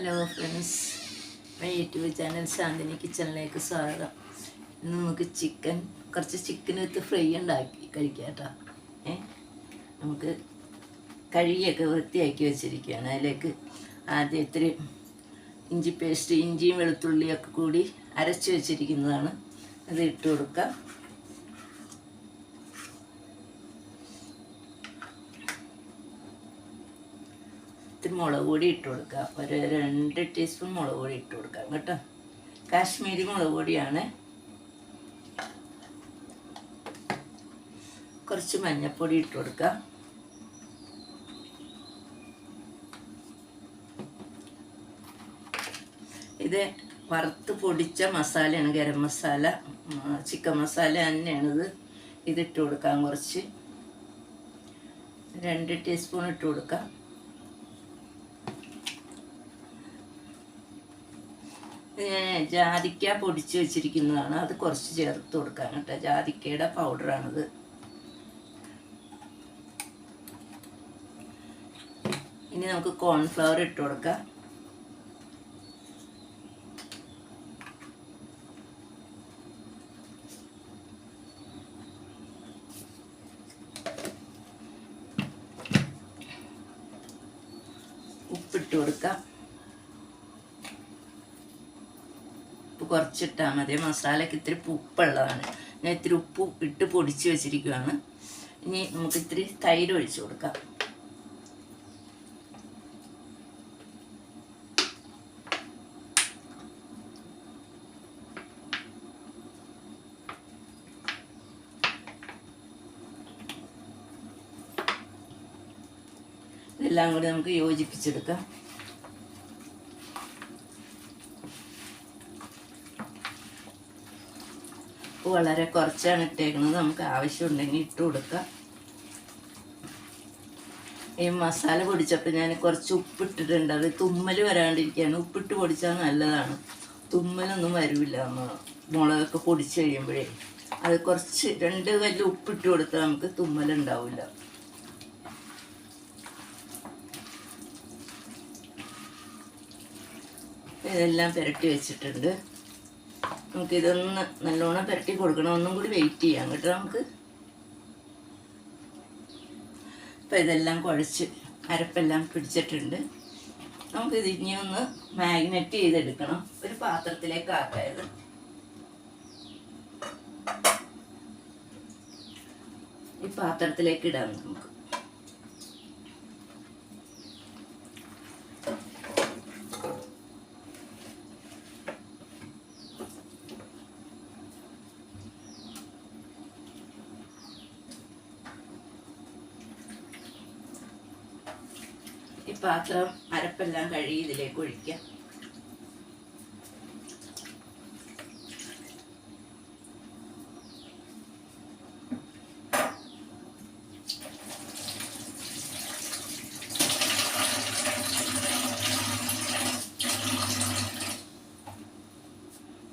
Hello friends, my YouTube channel Shantini കിച്ചണിലേക്ക് സ്വാഗതം. ഇന്ന് നമുക്ക് കുറച്ച് ചിക്കൻ വിത്ത് ഫ്രൈ ഉണ്ടാക്കി കഴിക്കാം കേട്ടോ. നമുക്ക് കഴുകിയൊക്കെ വൃത്തിയാക്കി വെച്ചിരിക്കുകയാണ്. അതിലേക്ക് ആദ്യം ഇത്തിരി ഇഞ്ചി പേസ്റ്റ്, ഇഞ്ചിയും വെളുത്തുള്ളിയൊക്കെ കൂടി അരച്ച് വെച്ചിരിക്കുന്നതാണ്. അത് ഇട്ട് കൊടുക്കാം. മുളക് പൊടി ഇട്ട് കൊടുക്കാം. ഒരു 2 ടീസ്പൂൺ മുളക് പൊടി ഇട്ട് കൊടുക്കാം കേട്ടോ. കാശ്മീരി മുളക് പൊടിയാണ്. കുറച്ച് മഞ്ഞൾപ്പൊടി ഇട്ട് കൊടുക്കാം. ഇത് വറുത്ത് പൊടിച്ച മസാലയാണ്, ഗരം മസാല, ചിക്കൻ മസാല തന്നെയാണിത്. ഇതിട്ട് കൊടുക്കാം. കുറച്ച് 2 ടീസ്പൂൺ ഇട്ട് കൊടുക്കാം. ജാതിക്ക പൊടിച്ച് വെച്ചിരിക്കുന്നതാണ്, അത് കുറച്ച് ചേർത്ത് കൊടുക്കാം കേട്ടോ. ജാതിക്കയുടെ പൗഡറാണിത്. ഇനി നമുക്ക് കോൺഫ്ലവർ ഇട്ട് കൊടുക്കാം. ഉപ്പിട്ട് കൊടുക്കാം. കുറച്ചിട്ടാൽ മതി. മസാലയ്ക്ക് ഇത്തിരി ഉപ്പുള്ളതാണ്. ഞാൻ ഇത്തിരി ഉപ്പ് ഇട്ട് പൊടിച്ച് വെച്ചിരിക്കുകയാണ്. ഇനി നമുക്ക് ഇത്തിരി തൈര് ഒഴിച്ചു കൊടുക്കാം. ഇതെല്ലാം കൂടി നമുക്ക് യോജിപ്പിച്ചെടുക്കാം. വളരെ കുറച്ചാണ് ഇട്ടേക്കുന്നത്. നമുക്ക് ആവശ്യമുണ്ടെങ്കിൽ ഇട്ട് കൊടുക്കാം. ഈ മസാല പൊടിച്ചപ്പോൾ ഞാൻ കുറച്ച് ഉപ്പിട്ടിട്ടുണ്ട്. അത് തുമ്മൽ വരാണ്ടിരിക്കുകയാണ്. ഉപ്പിട്ട് പൊടിച്ചാൽ നല്ലതാണ്. തുമ്മലൊന്നും വരില്ല. മുളകൊക്കെ പൊടിച്ച് കഴിയുമ്പോഴേ അത് കുറച്ച് 2 കല്ല് ഉപ്പിട്ട് കൊടുത്താൽ നമുക്ക് തുമ്മലുണ്ടാവില്ല. ഇതെല്ലാം പുരട്ടി വെച്ചിട്ടുണ്ട്. നമുക്കിതൊന്ന് നല്ലോണം പുരട്ടി കൊടുക്കണം. ഒന്നും കൂടി വെയിറ്റ് ചെയ്യാം കേട്ടോ നമുക്ക്. ഇപ്പം ഇതെല്ലാം കുഴച്ച് അരപ്പെല്ലാം പിടിച്ചിട്ടുണ്ട്. നമുക്കിത് ഇനി ഒന്ന് മാഗ്നറ്റ് ചെയ്തെടുക്കണം. ഒരു പാത്രത്തിലേക്ക് ആക്കായത്. ഈ പാത്രത്തിലേക്ക് ഇടാം നമുക്ക്. ഈ പാത്രം അരപ്പെല്ലാം കഴുകി ഇതിലേക്ക് ഒഴിക്കാം.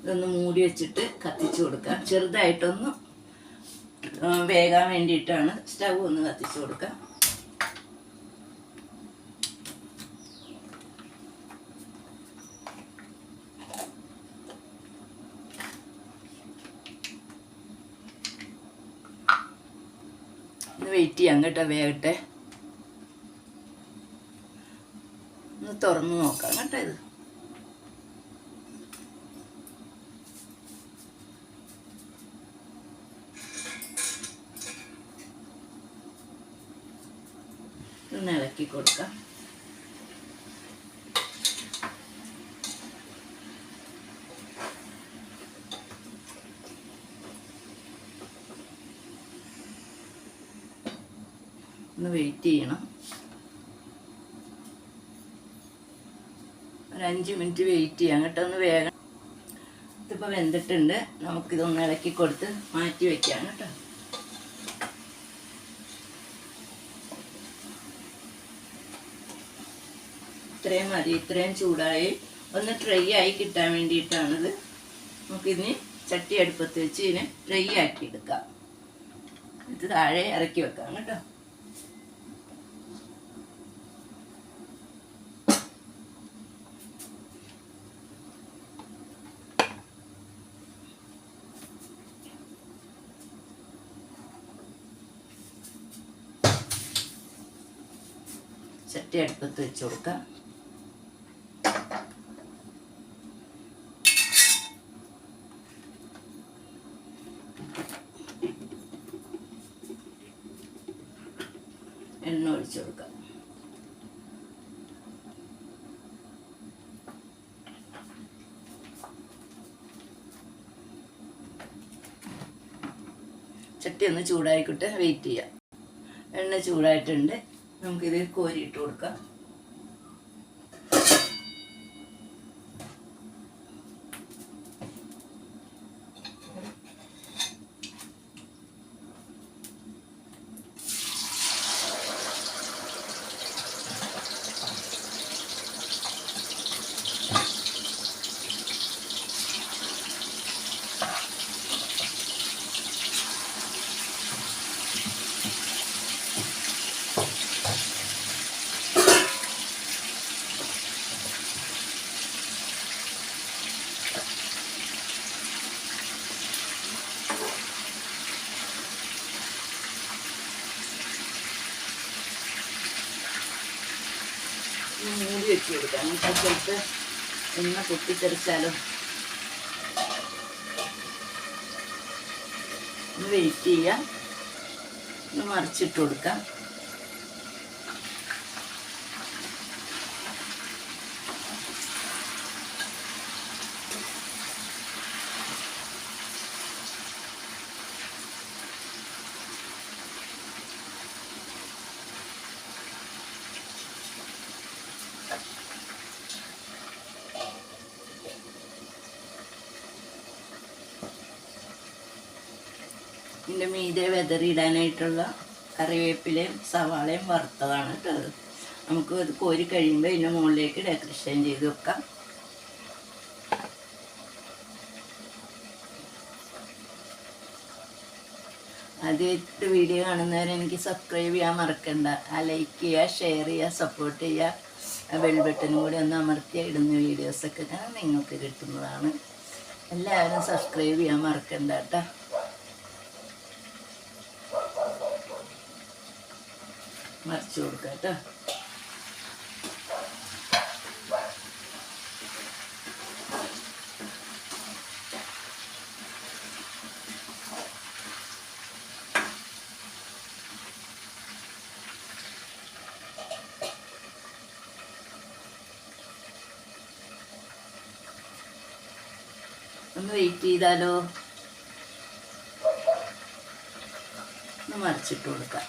ഇതൊന്ന് മൂടി വെച്ചിട്ട് കത്തിച്ചു കൊടുക്കാം. ചെറുതായിട്ടൊന്ന് വേകാൻ വേണ്ടിയിട്ടാണ്. സ്റ്റൗ ഒന്ന് കത്തിച്ചു കൊടുക്കാം. വെയിറ്റ് ചെയ്യാം കേട്ടോ. വേകട്ടെ. ഒന്ന് തുറന്ന് നോക്കാം കേട്ടോ. ഇത് ഒന്ന് ഇളക്കി കൊടുക്കാം. ഒന്ന് വെയിറ്റ് ചെയ്യണം. ഒരു 5 മിനിറ്റ് വെയിറ്റ് ചെയ്യാം കേട്ടോ. ഒന്ന് വേഗം. ഇതിപ്പോൾ വെന്തിട്ടുണ്ട്. നമുക്കിതൊന്ന് ഇളക്കി കൊടുത്ത് മാറ്റി വയ്ക്കാം കേട്ടോ. ഇത്രയും മതി. ഇത്രയും ചൂടായി ഒന്ന് ഡ്രൈ ആയി കിട്ടാൻ വേണ്ടിയിട്ടാണിത്. നമുക്കിതിന് ചട്ടി അടുപ്പത്ത് വെച്ച് ഇതിനെ ഡ്രൈ ആക്കി എടുക്കാം. ഇത് താഴെ ഇറക്കി വെക്കാം കേട്ടോ. ചട്ടി അടുപ്പത്ത് വെച്ച് കൊടുക്കാം. എണ്ണ ഒഴിച്ചു കൊടുക്കാം. ചട്ടി ഒന്ന് ചൂടായിക്കോട്ടെ, വെയിറ്റ് ചെയ്യാം. എണ്ണ ചൂടായിട്ടുണ്ട്, നമുക്കിത് കോരിയിട്ട് കൊടുക്കാം. മൂടി വെച്ച് കൊടുക്കാം. നമുക്ക് ചിലപ്പോൾ എണ്ണ പൊട്ടിത്തെറിച്ചാലോ. ഒന്ന് വെയിറ്റ് ചെയ്യാം. ഒന്ന് മറിച്ചിട്ട് കൊടുക്കാം. ഇതിൻ്റെ മീതെ വെതറിയിടാനായിട്ടുള്ള കറിവേപ്പിലയും സവാളയും വറുത്തതാണ് കേട്ടോ. നമുക്ക് ഇത് കോരി കഴിയുമ്പോൾ ഇതിൻ്റെ മുകളിലേക്ക് ഡെക്കറേഷൻ ചെയ്ത് വെക്കാം. ആദ്യമായിട്ട് വീഡിയോ കാണുന്നവരെ എനിക്ക് സബ്സ്ക്രൈബ് ചെയ്യാൻ മറക്കണ്ട. ലൈക്ക് ചെയ്യുക, ഷെയർ ചെയ്യുക, സപ്പോർട്ട് ചെയ്യുക. ബെൽ ബട്ടനും കൂടി ഒന്ന് അമർത്തിയാൽ ഇടുന്ന വീഡിയോസൊക്കെ നിങ്ങൾക്ക് കിട്ടുന്നതാണ്. എല്ലാവരും സബ്സ്ക്രൈബ് ചെയ്യാൻ മറക്കണ്ട കേട്ടോ. മറിച്ച് കൊടുക്കുക കേട്ടോ. ഒന്ന് വെയിറ്റ് ചെയ്താലോ. ഒന്ന് മറിച്ചിട്ട് കൊടുക്കാം.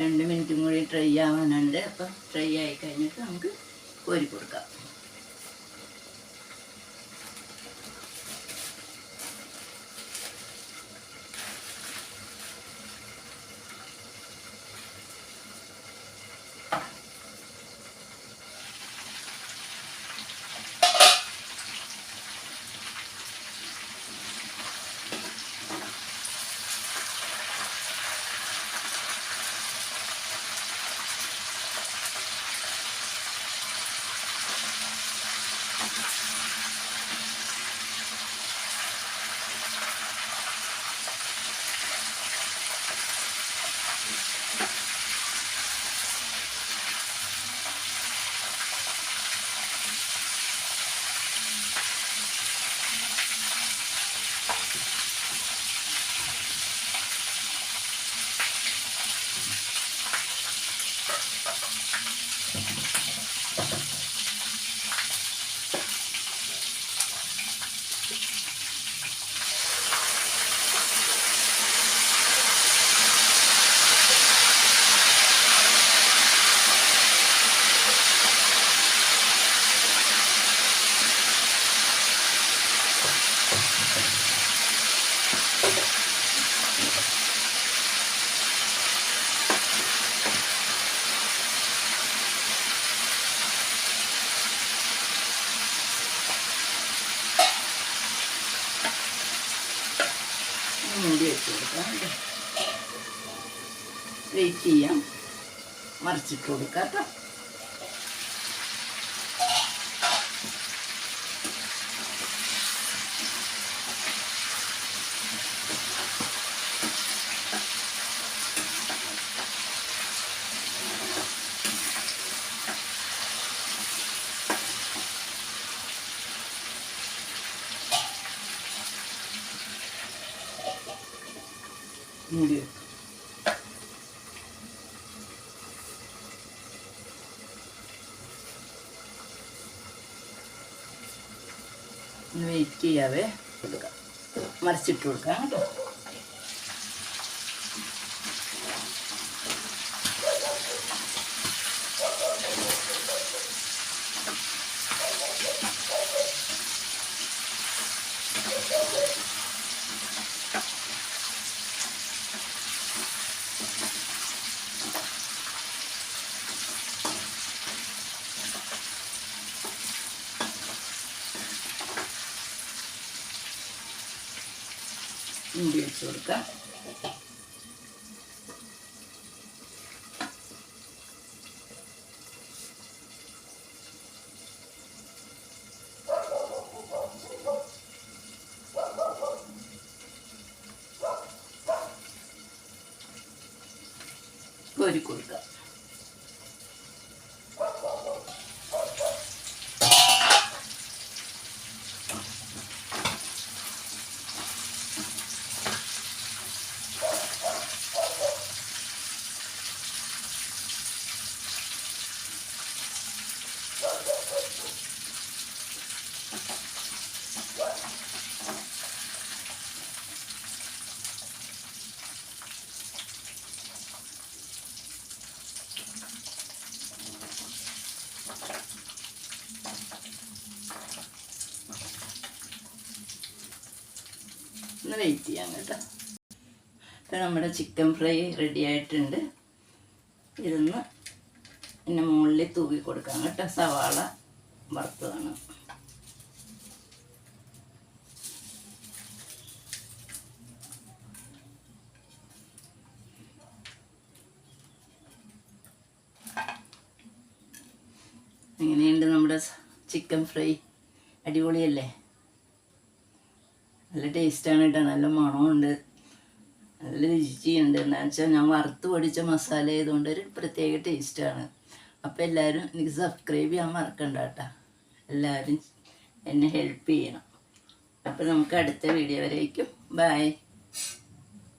രണ്ട് മിനിറ്റും കൂടി ട്രൈ ആവാനുണ്ട്. അപ്പം ട്രൈ ആയി കഴിഞ്ഞിട്ട് നമുക്ക് കോരി കൊടുക്കാം. കൊടുക്കാം. വെയിറ്റ് ചെയ്യാം. മറിച്ചിട്ട് കൊടുക്കാം കേട്ടോ. മൂടി വെക്കും. വെയിറ്റ് ചെയ്യാവേ. കൊടുക്കാം. മറിച്ചിട്ട് കൊടുക്കാം കേട്ടോ. മൂടി വെച്ച് കൊടുക്കാം. കോരി കൊടുക്കാം. ഒന്ന് വെയിറ്റ് ചെയ്യാം കേട്ടോ. ഇപ്പം നമ്മുടെ ചിക്കൻ ഫ്രൈ റെഡി ആയിട്ടുണ്ട്. ഇതൊന്ന് പിന്നെ മുകളിൽ തൂക്കി കൊടുക്കാം കേട്ടോ. സവാള വറുത്തതാണ്. എങ്ങനെയുണ്ട് നമ്മുടെ ചിക്കൻ ഫ്രൈ? അടിപൊളിയല്ലേ? നല്ല ടേസ്റ്റാണ് കേട്ടോ. നല്ല മണമുണ്ട്, നല്ല രുചിയുണ്ട്. എന്താണെന്ന് വെച്ചാൽ ഞാൻ വറുത്ത് പൊടിച്ച മസാല ആയതുകൊണ്ട് ഒരു പ്രത്യേക ടേസ്റ്റാണ്. അപ്പോൾ എല്ലാവരും എനിക്ക് സബ്സ്ക്രൈബ് ചെയ്യാൻ മറക്കണ്ട കേട്ടോ. എല്ലാവരും എന്നെ ഹെൽപ്പ് ചെയ്യണം. അപ്പോൾ നമുക്ക് അടുത്ത വീഡിയോ വരേക്കും. ബൈ.